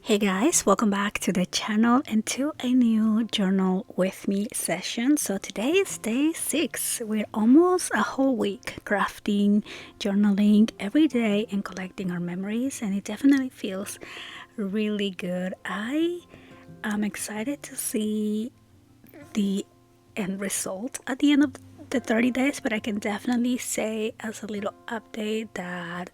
Hey guys, welcome back to the channel and to a new journal with me session. So today is day 6. We're almost a whole week crafting, journaling every day and collecting our memories, and it definitely feels really good. I am excited to see the end result at the end of the 30 days, but I can definitely say as a little update that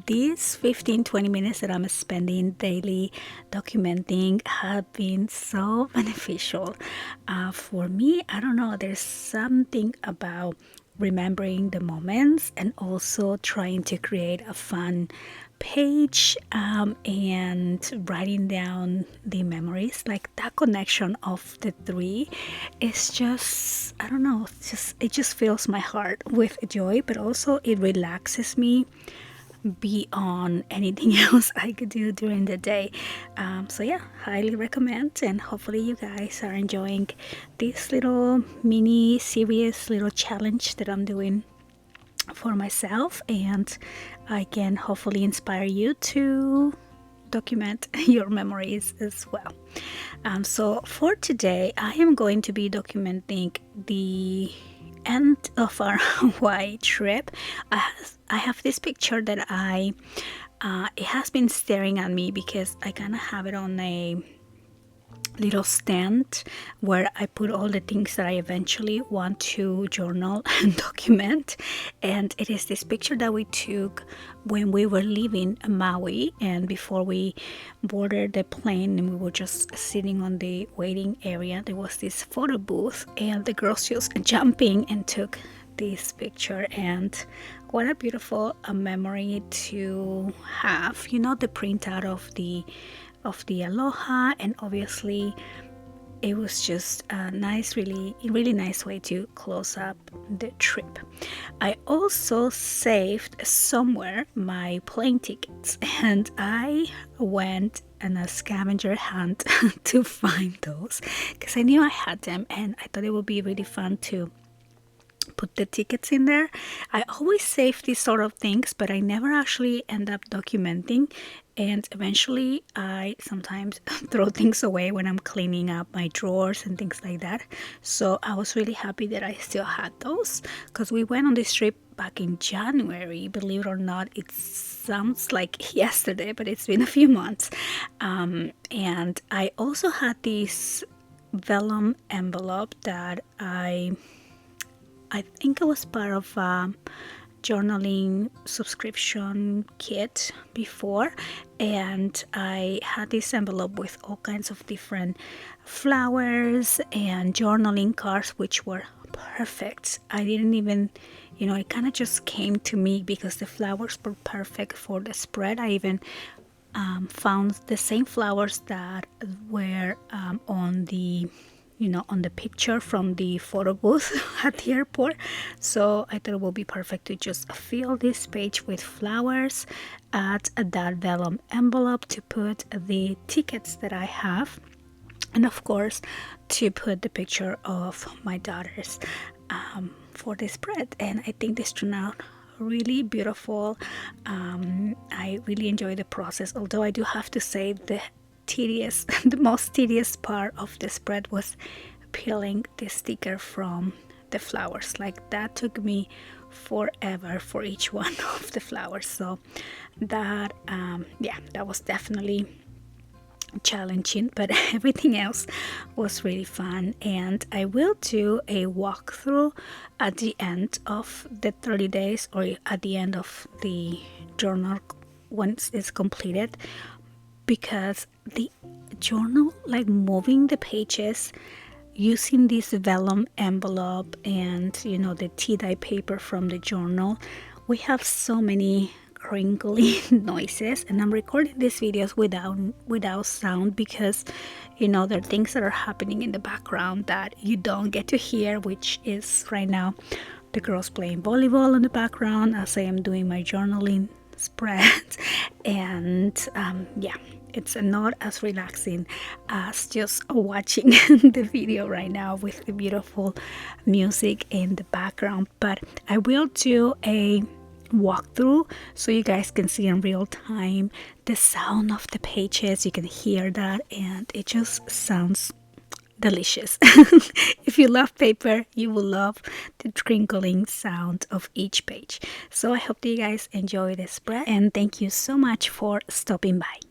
these 15-20 minutes that I'm spending daily documenting have been so beneficial for me. I don't know, there's something about remembering the moments and also trying to create a fun page and writing down the memories. Like that connection of the three is just, I don't know, it just fills my heart with joy, but also it relaxes me beyond anything else I could do during the day. So yeah, highly recommend, and hopefully you guys are enjoying this little mini series, little challenge that I'm doing for myself, and I can hopefully inspire you to document your memories as well. So for today, I am going to be documenting the end of our Hawaii trip. I have this picture that it has been staring at me because I kind of have it on a little stand where I put all the things that I eventually want to journal and document. And it is this picture that we took when we were leaving Maui and before we boarded the plane, and we were just sitting on the waiting area. There was this photo booth and the girls just jumping and took this picture, and what a beautiful memory to have. You know, the printout of the aloha, and obviously it was just a nice, really nice way to close up the trip. I also saved somewhere my plane tickets, and I went on a scavenger hunt to find those because I knew I had them, and I thought it would be really fun to put the tickets in there. I always save these sort of things, but I never actually end up documenting, and eventually I sometimes throw things away when I'm cleaning up my drawers and things like that. So I was really happy that I still had those, because we went on this trip back in January. Believe it or not, it sounds like yesterday, but it's been a few months. And I also had this vellum envelope that I think it was part of a journaling subscription kit before, and I had this envelope with all kinds of different flowers and journaling cards, which were perfect. I didn't even, it kind of just came to me because the flowers were perfect for the spread. I even found the same flowers that were on the picture from the photo booth at the airport. So I thought it would be perfect to just fill this page with flowers, add that vellum envelope to put the tickets that I have, and of course to put the picture of my daughters for the spread. And I think this turned out really beautiful. I really enjoy the process, although I do have to say the most tedious part of the spread was peeling the sticker from the flowers. Like that took me forever for each one of the flowers. So that that was definitely challenging, but everything else was really fun. And I will do a walkthrough at the end of the 30 days, or at the end of the journal once it's completed, because the journal, like moving the pages using this vellum envelope and the tea-dye paper from the journal, we have so many crinkly noises, and I'm recording these videos without sound because there are things that are happening in the background that you don't get to hear, which is right now the girls playing volleyball in the background as I am doing my journaling spread. And it's not as relaxing as just watching the video right now with the beautiful music in the background. But I will do a walkthrough so you guys can see in real time the sound of the pages. You can hear that, and it just sounds delicious. If you love paper, you will love the crinkling sound of each page. So I hope that you guys enjoy this spread, and thank you so much for stopping by.